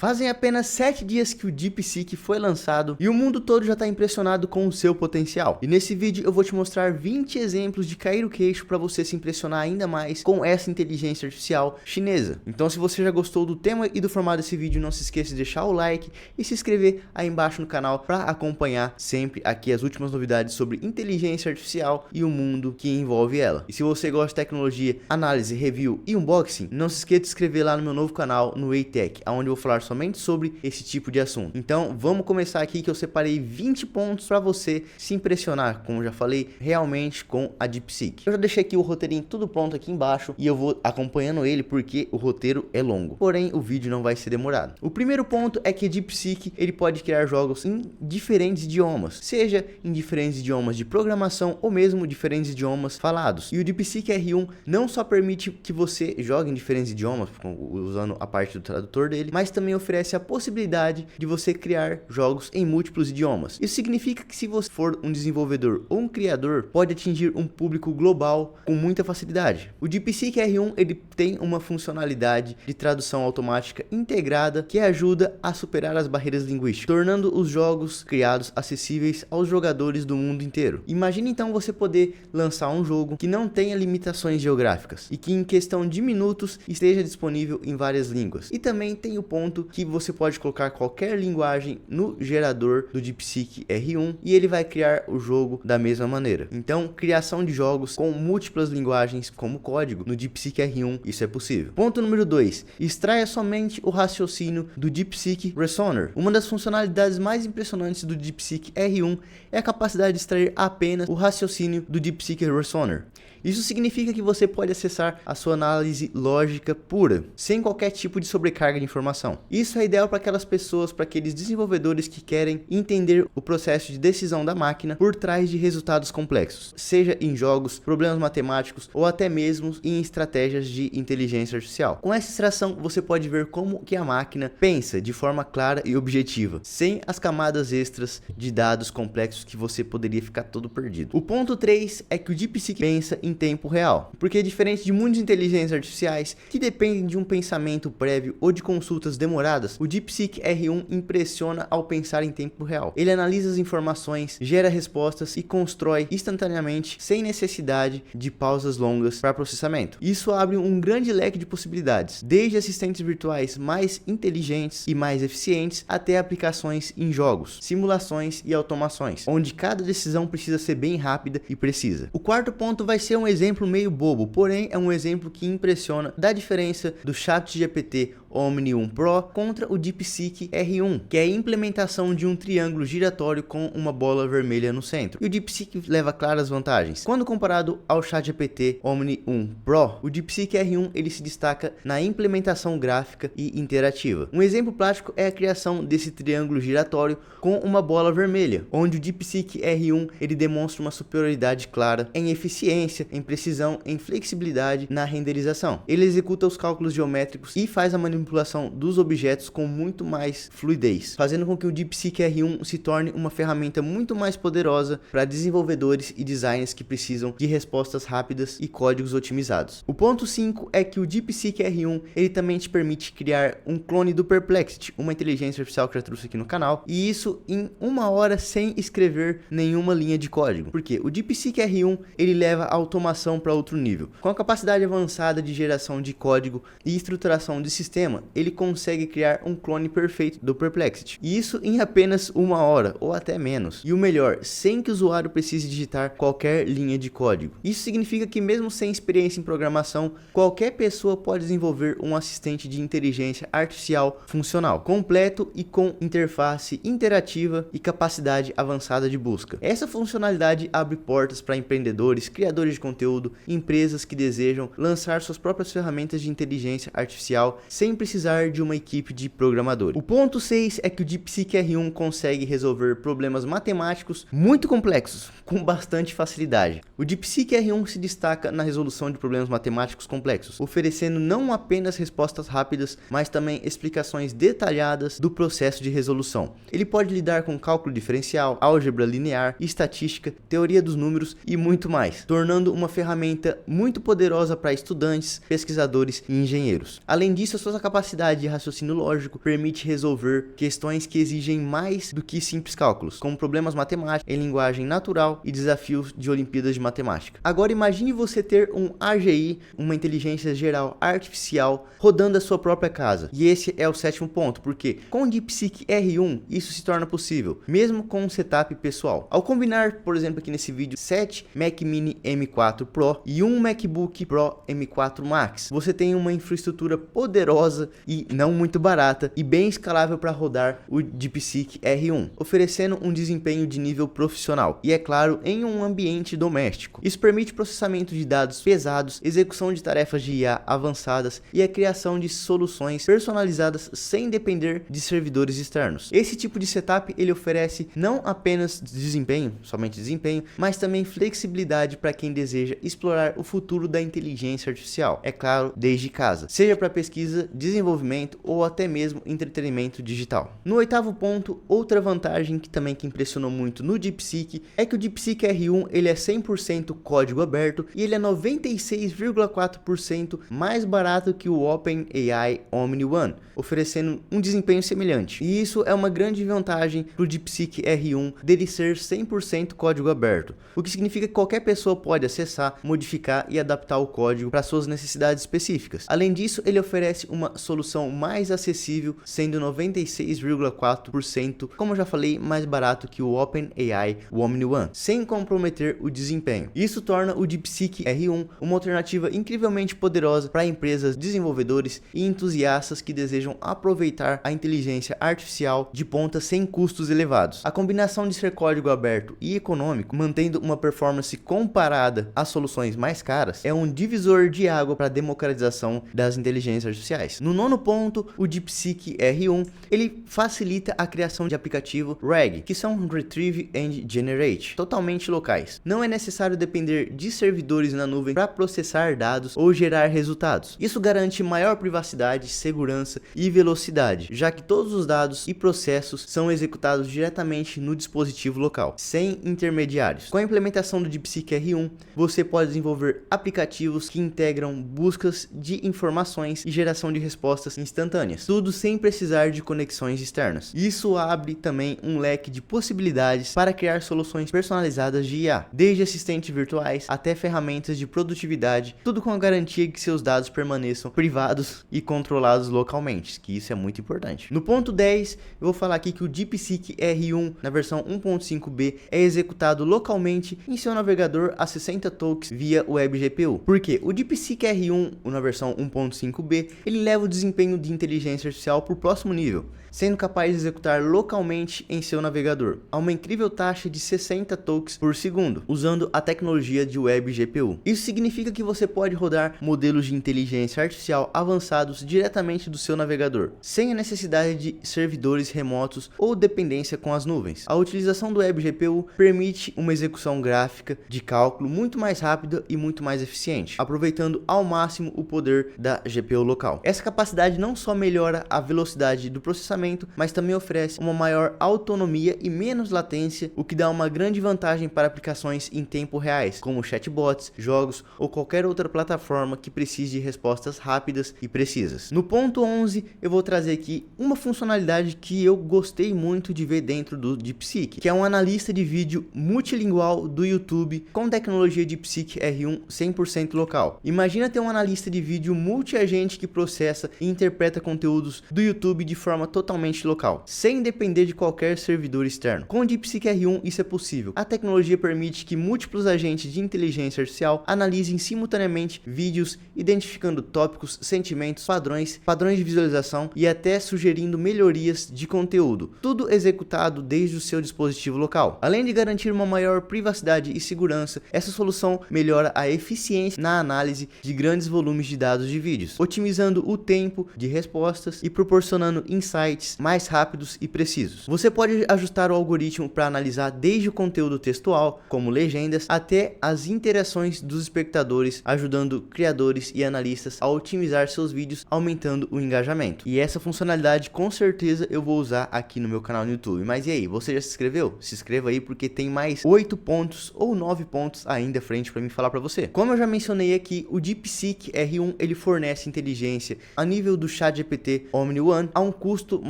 Fazem apenas 7 dias que o DeepSeek foi lançado e o mundo todo já está impressionado com o seu potencial. E nesse vídeo eu vou te mostrar 20 exemplos de cair o queixo para você se impressionar ainda mais com essa inteligência artificial chinesa. Então, se você já gostou do tema e do formato desse vídeo, não se esqueça de deixar o like e se inscrever aí embaixo no canal para acompanhar sempre aqui as últimas novidades sobre inteligência artificial e o mundo que envolve ela. E se você gosta de tecnologia, análise, review e unboxing, não se esqueça de se inscrever lá no meu novo canal no Eitech, onde eu vou falar somente sobre esse tipo de assunto. Então vamos começar aqui, que eu separei 20 pontos para você se impressionar, como eu já falei, realmente com a DeepSeek. Eu já deixei aqui o roteirinho tudo pronto aqui embaixo e eu vou acompanhando ele porque o roteiro é longo, porém o vídeo não vai ser demorado. O primeiro ponto é que a DeepSeek ele pode criar jogos em diferentes idiomas, seja em diferentes idiomas de programação ou mesmo diferentes idiomas falados. E o DeepSeek R1 não só permite que você jogue em diferentes idiomas, usando a parte do tradutor dele, mas também oferece a possibilidade de você criar jogos em múltiplos idiomas. Isso significa que se você for um desenvolvedor ou um criador, pode atingir um público global com muita facilidade. O DeepSeek R1 ele tem uma funcionalidade de tradução automática integrada que ajuda a superar as barreiras linguísticas, tornando os jogos criados acessíveis aos jogadores do mundo inteiro. Imagine então você poder lançar um jogo que não tenha limitações geográficas e que em questão de minutos esteja disponível em várias línguas. E também tem o ponto que você pode colocar qualquer linguagem no gerador do DeepSeek R1 e ele vai criar o jogo da mesma maneira. Então, criação de jogos com múltiplas linguagens como código no DeepSeek R1, isso é possível. Ponto número 2. Extraia somente o raciocínio do DeepSeek Reasoner. Uma das funcionalidades mais impressionantes do DeepSeek R1 é a capacidade de extrair apenas o raciocínio do DeepSeek Reasoner. Isso significa que você pode acessar a sua análise lógica pura, sem qualquer tipo de sobrecarga de informação. Isso é ideal para aquelas pessoas, para aqueles desenvolvedores que querem entender o processo de decisão da máquina por trás de resultados complexos, seja em jogos, problemas matemáticos ou até mesmo em estratégias de inteligência artificial. Com essa extração, você pode ver como que a máquina pensa de forma clara e objetiva, sem as camadas extras de dados complexos que você poderia ficar todo perdido. O ponto 3 é que o DeepSeek pensa em tempo real, porque diferente de muitas inteligências artificiais que dependem de um pensamento prévio ou de consultas demoradas, o DeepSeek R1 impressiona ao pensar em tempo real. Ele analisa as informações, gera respostas e constrói instantaneamente, sem necessidade de pausas longas para processamento. Isso abre um grande leque de possibilidades, desde assistentes virtuais mais inteligentes e mais eficientes até aplicações em jogos, simulações e automações, onde cada decisão precisa ser bem rápida e precisa. O quarto ponto vai ser um exemplo meio bobo, porém é um exemplo que impressiona da diferença do ChatGPT Omni 1 Pro contra o DeepSeek R1, que é a implementação de um triângulo giratório com uma bola vermelha no centro. E o DeepSeek leva claras vantagens. Quando comparado ao ChatGPT Omni 1 Pro, o DeepSeek R1 ele se destaca na implementação gráfica e interativa. Um exemplo prático é a criação desse triângulo giratório com uma bola vermelha, onde o DeepSeek R1 ele demonstra uma superioridade clara em eficiência, em precisão, em flexibilidade na renderização. Ele executa os cálculos geométricos e faz a manipulação dos objetos com muito mais fluidez, fazendo com que o DeepSeek R1 se torne uma ferramenta muito mais poderosa para desenvolvedores e designers que precisam de respostas rápidas e códigos otimizados. O ponto 5 é que o DeepSeek R1 ele também te permite criar um clone do Perplexity, uma inteligência artificial que eu já trouxe aqui no canal, e isso em 1 hora sem escrever nenhuma linha de código, porque o DeepSeek R1 ele leva a automação para outro nível. Com a capacidade avançada de geração de código e estruturação de sistema, ele consegue criar um clone perfeito do Perplexity, e isso em apenas 1 hora ou até menos. E o melhor, sem que o usuário precise digitar qualquer linha de código. Isso significa que mesmo sem experiência em programação, qualquer pessoa pode desenvolver um assistente de inteligência artificial funcional, completo e com interface interativa e capacidade avançada de busca. Essa funcionalidade abre portas para empreendedores, criadores de conteúdo, empresas que desejam lançar suas próprias ferramentas de inteligência artificial sem precisar de uma equipe de programadores. O ponto 6 é que o DeepSeek R1 consegue resolver problemas matemáticos muito complexos com bastante facilidade. O DeepSeek R1 se destaca na resolução de problemas matemáticos complexos, oferecendo não apenas respostas rápidas, mas também explicações detalhadas do processo de resolução. Ele pode lidar com cálculo diferencial, álgebra linear, estatística, teoria dos números e muito mais, tornando uma ferramenta muito poderosa para estudantes, pesquisadores e engenheiros. Além disso, as suas capacidade de raciocínio lógico permite resolver questões que exigem mais do que simples cálculos, como problemas matemáticos em linguagem natural e desafios de Olimpíadas de Matemática. Agora imagine você ter um AGI, uma inteligência geral artificial, rodando a sua própria casa. E esse é o sétimo ponto, porque com o DeepSeek R1 isso se torna possível, mesmo com um setup pessoal. Ao combinar, por exemplo, aqui nesse vídeo, 7 Mac Mini M4 Pro e um MacBook Pro M4 Max, você tem uma infraestrutura poderosa e não muito barata e bem escalável para rodar o DeepSeek R1, oferecendo um desempenho de nível profissional e, é claro, em um ambiente doméstico. Isso permite processamento de dados pesados, execução de tarefas de IA avançadas e a criação de soluções personalizadas sem depender de servidores externos. Esse tipo de setup ele oferece não apenas desempenho, somente desempenho, mas também flexibilidade para quem deseja explorar o futuro da inteligência artificial, é claro, desde casa, seja para pesquisa, desenvolvimento ou até mesmo entretenimento digital. No oitavo ponto, outra vantagem que impressionou muito no DeepSeek é que o DeepSeek R1 ele é 100% código aberto e ele é 96,4% mais barato que o OpenAI Omni One, oferecendo um desempenho semelhante. E isso é uma grande vantagem para o DeepSeek R1 dele ser 100% código aberto, o que significa que qualquer pessoa pode acessar, modificar e adaptar o código para suas necessidades específicas. Além disso, ele oferece uma solução mais acessível, sendo 96,4%, como eu já falei, mais barato que o OpenAI Omni One, sem comprometer o desempenho. Isso torna o DeepSeek R1 uma alternativa incrivelmente poderosa para empresas, desenvolvedores e entusiastas que desejam aproveitar a inteligência artificial de ponta sem custos elevados. A combinação de ser código aberto e econômico, mantendo uma performance comparada às soluções mais caras, é um divisor de água para a democratização das inteligências artificiais. No nono ponto, o DeepSeek R1 ele facilita a criação de aplicativo RAG, que são Retrieve and Generate, totalmente locais. Não é necessário depender de servidores na nuvem para processar dados ou gerar resultados. Isso garante maior privacidade, segurança e velocidade, já que todos os dados e processos são executados diretamente no dispositivo local, sem intermediários. Com a implementação do DeepSeek R1, você pode desenvolver aplicativos que integram buscas de informações e geração de respostas instantâneas, tudo sem precisar de conexões externas. Isso abre também um leque de possibilidades para criar soluções personalizadas de IA, desde assistentes virtuais até ferramentas de produtividade, tudo com a garantia que seus dados permaneçam privados e controlados localmente, que isso é muito importante. No ponto 10, eu vou falar aqui que o DeepSeek R1 na versão 1.5b é executado localmente em seu navegador a 60 tokens via Web GPU. Porque o DeepSeek R1 na versão 1.5b ele leva o desempenho de inteligência artificial para o próximo nível, sendo capaz de executar localmente em seu navegador a uma incrível taxa de 60 tokens por segundo, usando a tecnologia de Web GPU. Isso significa que você pode rodar modelos de inteligência artificial avançados diretamente do seu navegador, sem a necessidade de servidores remotos ou dependência com as nuvens. A utilização do Web GPU permite uma execução gráfica de cálculo muito mais rápida e muito mais eficiente, aproveitando ao máximo o poder da GPU local. Essa capacidade não só melhora a velocidade do processamento, mas também oferece uma maior autonomia e menos latência, o que dá uma grande vantagem para aplicações em tempo reais, como chatbots, jogos ou qualquer outra plataforma que precise de respostas rápidas e precisas. No ponto 11, eu vou trazer aqui uma funcionalidade que eu gostei muito de ver dentro do DeepSeek, que é um analista de vídeo multilingual do YouTube com tecnologia DeepSeek R1 100% local. Imagina ter um analista de vídeo multiagente que processa e interpreta conteúdos do YouTube de forma totalmente local, sem depender de qualquer servidor externo. Com o DeepSeek R1 isso é possível. A tecnologia permite que múltiplos agentes de inteligência artificial analisem simultaneamente vídeos, identificando tópicos, sentimentos, padrões de visualização e até sugerindo melhorias de conteúdo, tudo executado desde o seu dispositivo local. Além de garantir uma maior privacidade e segurança, essa solução melhora a eficiência na análise de grandes volumes de dados de vídeos, otimizando o tempo de respostas e proporcionando insights mais rápidos e precisos. Você pode ajustar o algoritmo para analisar desde o conteúdo textual, como legendas, até as interações dos espectadores, ajudando criadores e analistas a otimizar seus vídeos, aumentando o engajamento. E essa funcionalidade com certeza eu vou usar aqui no meu canal no YouTube. Mas e aí, você já se inscreveu? Se inscreva aí porque tem mais 8 pontos ou 9 pontos ainda à frente para mim falar para você. Como eu já mencionei aqui, o DeepSeek R1 ele fornece inteligência a nível do ChatGPT Omni One, a um custo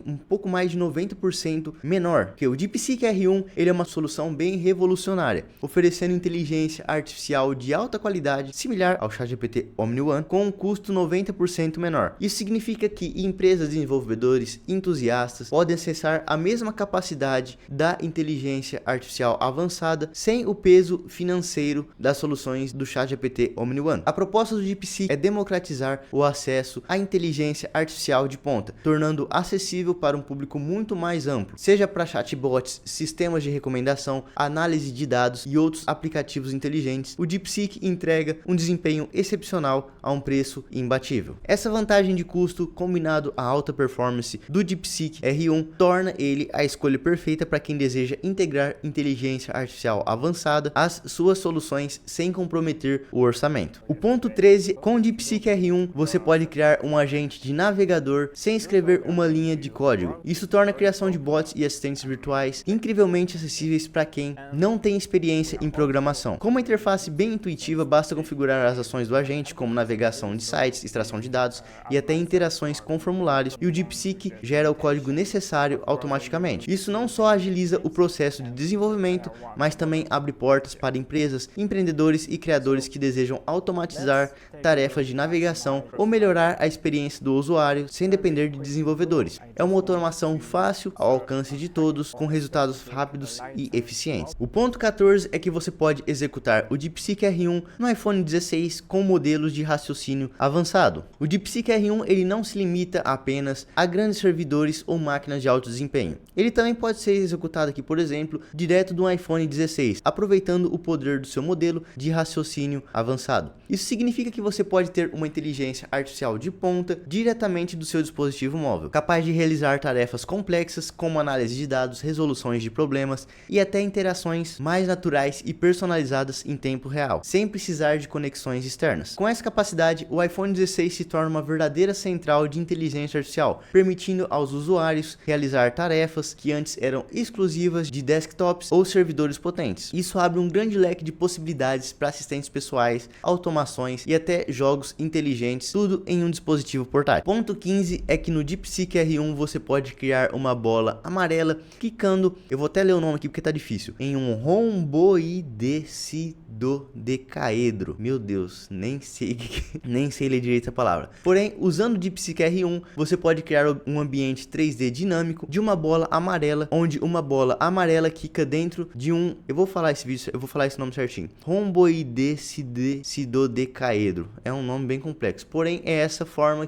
um pouco mais de 90% menor, que o DeepSeek R1 ele é uma solução bem revolucionária, oferecendo inteligência artificial de alta qualidade, similar ao ChatGPT Omni One, com um custo 90% menor. Isso significa que empresas, desenvolvedores, entusiastas podem acessar a mesma capacidade da inteligência artificial avançada sem o peso financeiro das soluções do ChatGPT Omni One. A proposta do DeepSeek é democratizar o acesso à inteligência artificial de ponta, tornando acessível para um público muito mais amplo, seja para chatbots, sistemas de recomendação, análise de dados e outros aplicativos inteligentes. O DeepSeek entrega um desempenho excepcional a um preço imbatível. Essa vantagem de custo, combinado à alta performance do DeepSeek R1, torna ele a escolha perfeita para quem deseja integrar inteligência artificial avançada às suas soluções sem comprometer o orçamento. O ponto 13, com o DeepSeek R1 você pode criar um agente de navegador sem escrever uma linha de código. Isso torna a criação de bots e assistentes virtuais incrivelmente acessíveis para quem não tem experiência em programação. Com uma interface bem intuitiva, basta configurar as ações do agente, como navegação de sites, extração de dados e até interações com formulários, e o DeepSeek gera o código necessário automaticamente. Isso não só agiliza o processo de desenvolvimento, mas também abre portas para empresas, empreendedores e criadores que desejam automatizar tarefas de navegação ou melhorar a experiência do usuário sem depender de desenvolvedores. É uma automação fácil, ao alcance de todos, com resultados rápidos e eficientes. O ponto 14 é que você pode executar o DeepSeek R1 no iPhone 16 com modelos de raciocínio avançado. O DeepSeek R1 ele não se limita apenas a grandes servidores ou máquinas de alto desempenho. Ele também pode ser executado aqui, por exemplo, direto do iPhone 16, aproveitando o poder do seu modelo de raciocínio avançado. Isso significa que você pode ter uma inteligência artificial de ponta diretamente do seu dispositivo móvel, capaz de realizar tarefas complexas como análise de dados, resoluções de problemas e até interações mais naturais e personalizadas em tempo real, sem precisar de conexões externas. Com essa capacidade, o iPhone 16 se torna uma verdadeira central de inteligência artificial, permitindo aos usuários realizar tarefas que antes eram exclusivas de desktops ou servidores potentes. Isso abre um grande leque de possibilidades para assistentes pessoais, automações e até jogos inteligentes, tudo em um dispositivo portátil. Ponto 15 é que no DeepSeek R1 você pode criar uma bola amarela clicando, eu vou até ler o nome aqui porque tá difícil, em um romboidecidodecaedro. Meu Deus, nem sei ler direito a palavra. Porém, usando o DeepSeek R1, você pode criar um ambiente 3D dinâmico de uma bola amarela, onde uma bola amarela quica dentro de um, eu vou falar esse nome certinho, romboidecidodecaedro. É um nome bem complexo, porém é essa forma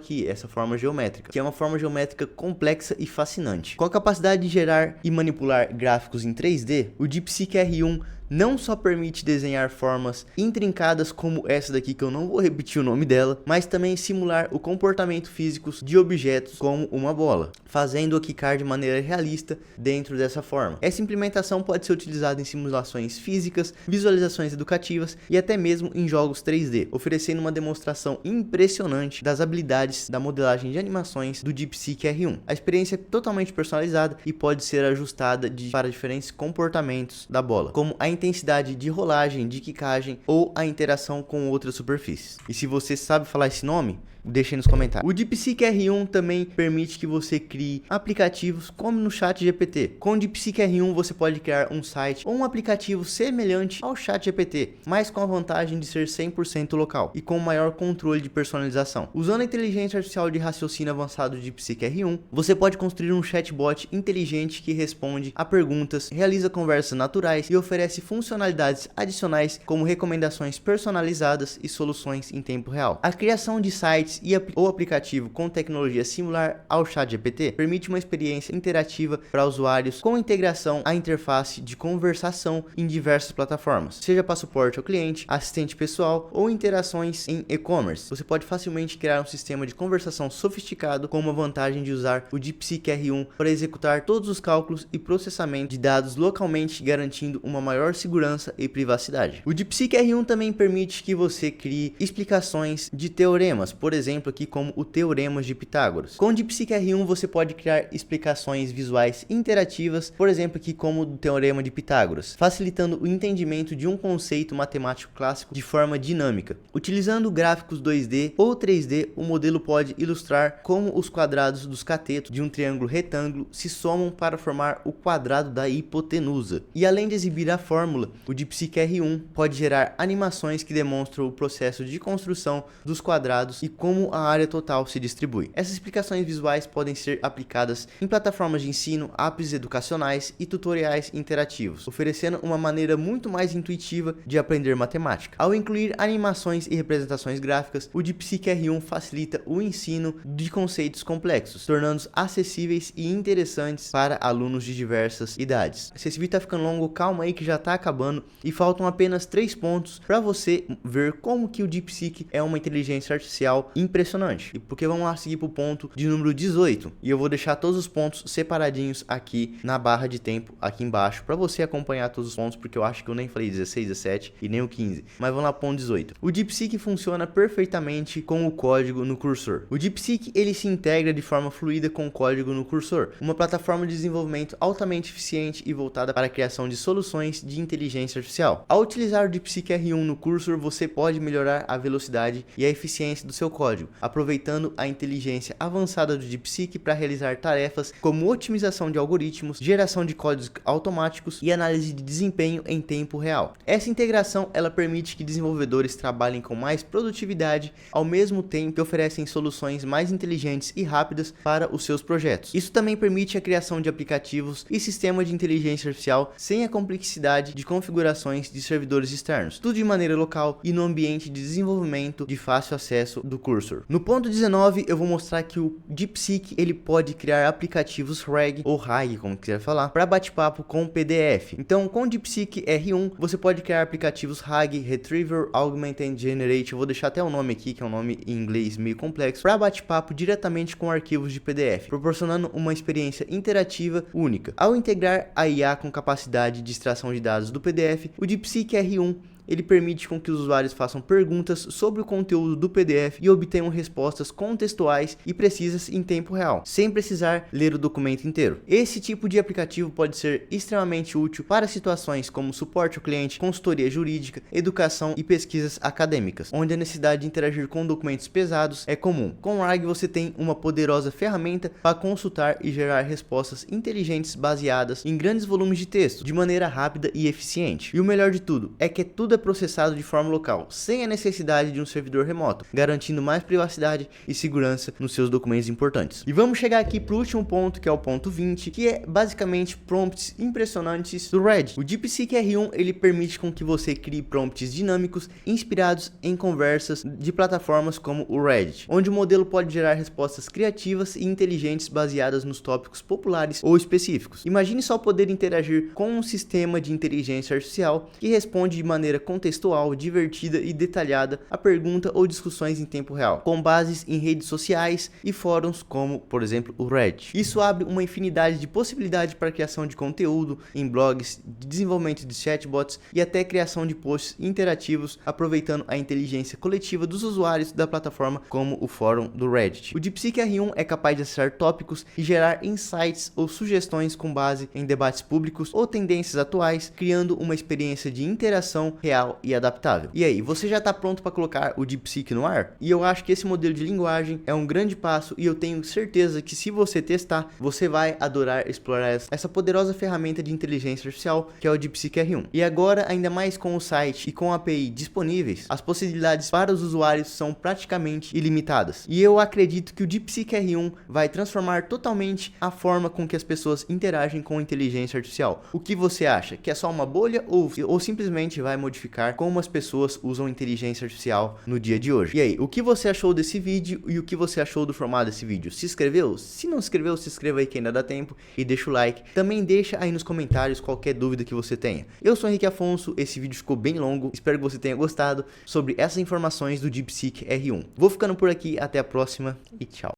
geométrica, que é uma forma geométrica complexa e fascinante. Com a capacidade de gerar e manipular gráficos em 3D, o DeepSeek R1 não só permite desenhar formas intrincadas como essa daqui, que eu não vou repetir o nome dela, mas também simular o comportamento físico de objetos como uma bola, fazendo-a quicar de maneira realista dentro dessa forma. Essa implementação pode ser utilizada em simulações físicas, visualizações educativas e até mesmo em jogos 3D, oferecendo uma demonstração impressionante das habilidades da modelagem de animações do DeepSeek R1. A experiência é totalmente personalizada e pode ser ajustada para diferentes comportamentos da bola, como a intensidade de rolagem, de quicagem ou a interação com outras superfícies. E se você sabe falar esse nome, deixe nos comentários. O DeepSeek R1 também permite que você crie aplicativos como no ChatGPT. Com o DeepSeek R1 você pode criar um site ou um aplicativo semelhante ao ChatGPT, mas com a vantagem de ser 100% local e com maior controle de personalização. Usando a inteligência artificial de raciocínio avançado do DeepSeek R1, você pode construir um chatbot inteligente que responde a perguntas, realiza conversas naturais e oferece funcionalidades adicionais como recomendações personalizadas e soluções em tempo real. A criação de sites ou aplicativo com tecnologia similar ao ChatGPT permite uma experiência interativa para usuários com integração à interface de conversação em diversas plataformas, seja para suporte ao cliente, assistente pessoal ou interações em e-commerce. Você pode facilmente criar um sistema de conversação sofisticado com uma vantagem de usar o DeepSeek R1 para executar todos os cálculos e processamento de dados localmente, garantindo uma maior segurança e privacidade. O DeepSeek R1 também permite que você crie explicações de teoremas, por exemplo, exemplo aqui como o Teorema de Pitágoras. Com o DeepSeek R1 você pode criar explicações visuais interativas, por exemplo aqui como o Teorema de Pitágoras, facilitando o entendimento de um conceito matemático clássico de forma dinâmica. Utilizando gráficos 2D ou 3D, o modelo pode ilustrar como os quadrados dos catetos de um triângulo retângulo se somam para formar o quadrado da hipotenusa. E além de exibir a fórmula, o DeepSeek R1 pode gerar animações que demonstram o processo de construção dos quadrados e como a área total se distribui. Essas explicações visuais podem ser aplicadas em plataformas de ensino, apps educacionais e tutoriais interativos, oferecendo uma maneira muito mais intuitiva de aprender matemática. Ao incluir animações e representações gráficas, o DeepSeek R1 facilita o ensino de conceitos complexos, tornando-os acessíveis e interessantes para alunos de diversas idades. Se esse vídeo tá ficando longo, calma aí que já tá acabando e faltam apenas 3 pontos para você ver como que o DeepSeek é uma inteligência artificial impressionante. E porque vamos lá seguir pro ponto de número 18, e eu vou deixar todos os pontos separadinhos aqui na barra de tempo aqui embaixo para você acompanhar todos os pontos, porque eu acho que eu nem falei 16, 17 e nem o 15, mas vamos lá, ponto 18. O DeepSeek funciona perfeitamente com o código no cursor. O DeepSeek ele se integra de forma fluida com o código no cursor, uma plataforma de desenvolvimento altamente eficiente e voltada para a criação de soluções de inteligência artificial. Ao utilizar o DeepSeek R1 no cursor, você pode melhorar a velocidade e a eficiência do seu código, aproveitando a inteligência avançada do DeepSeek para realizar tarefas como otimização de algoritmos, geração de códigos automáticos e análise de desempenho em tempo real. Essa integração ela permite que desenvolvedores trabalhem com mais produtividade, ao mesmo tempo que oferecem soluções mais inteligentes e rápidas para os seus projetos. Isso também permite a criação de aplicativos e sistemas de inteligência artificial sem a complexidade de configurações de servidores externos, tudo de maneira local e no ambiente de desenvolvimento de fácil acesso do cursor. No ponto 19 eu vou mostrar que o DeepSeek ele pode criar aplicativos RAG ou RAG, como quiser falar, para bate-papo com PDF. Então com o DeepSeek R1 você pode criar aplicativos RAG, Retriever Augmented Generate, eu vou deixar até o nome aqui que é um nome em inglês meio complexo, para bate-papo diretamente com arquivos de PDF, proporcionando uma experiência interativa única. Ao integrar a IA com capacidade de extração de dados do PDF, o DeepSeek R1 ele permite com que os usuários façam perguntas sobre o conteúdo do PDF e obtenham respostas contextuais e precisas em tempo real, sem precisar ler o documento inteiro. Esse tipo de aplicativo pode ser extremamente útil para situações como suporte ao cliente, consultoria jurídica, educação e pesquisas acadêmicas, onde a necessidade de interagir com documentos pesados é comum. Com o RAG você tem uma poderosa ferramenta para consultar e gerar respostas inteligentes baseadas em grandes volumes de texto, de maneira rápida e eficiente. E o melhor de tudo é que tudo é processado de forma local, sem a necessidade de um servidor remoto, garantindo mais privacidade e segurança nos seus documentos importantes. E vamos chegar aqui para o último ponto, que é o ponto 20, que é basicamente prompts impressionantes do Reddit. O DeepSeek R1 ele permite com que você crie prompts dinâmicos inspirados em conversas de plataformas como o Reddit, onde o modelo pode gerar respostas criativas e inteligentes baseadas nos tópicos populares ou específicos. Imagine só poder interagir com um sistema de inteligência artificial que responde de maneira contextual, divertida e detalhada a pergunta ou discussões em tempo real, com bases em redes sociais e fóruns como, por exemplo, o Reddit. Isso abre uma infinidade de possibilidades para a criação de conteúdo em blogs, de desenvolvimento de chatbots e até criação de posts interativos, aproveitando a inteligência coletiva dos usuários da plataforma como o fórum do Reddit. O DeepSeek R1 é capaz de acessar tópicos e gerar insights ou sugestões com base em debates públicos ou tendências atuais, criando uma experiência de interação real e adaptável. E aí, você já está pronto para colocar o DeepSeek no ar? E eu acho que esse modelo de linguagem é um grande passo e eu tenho certeza que se você testar, você vai adorar explorar essa poderosa ferramenta de inteligência artificial que é o DeepSeek R1. E agora, ainda mais com o site e com a API disponíveis, as possibilidades para os usuários são praticamente ilimitadas. E eu acredito que o DeepSeek R1 vai transformar totalmente a forma com que as pessoas interagem com a inteligência artificial. O que você acha? Que é só uma bolha ou simplesmente vai modificar como as pessoas usam inteligência artificial no dia de hoje? E aí, o que você achou desse vídeo e o que você achou do formato desse vídeo? Se inscreveu? Se não se inscreveu, se inscreva aí que ainda dá tempo e deixa o like. Também deixa aí nos comentários qualquer dúvida que você tenha. Eu sou Henrique Afonso, esse vídeo ficou bem longo, espero que você tenha gostado sobre essas informações do DeepSeek R1. Vou ficando por aqui, até a próxima e tchau.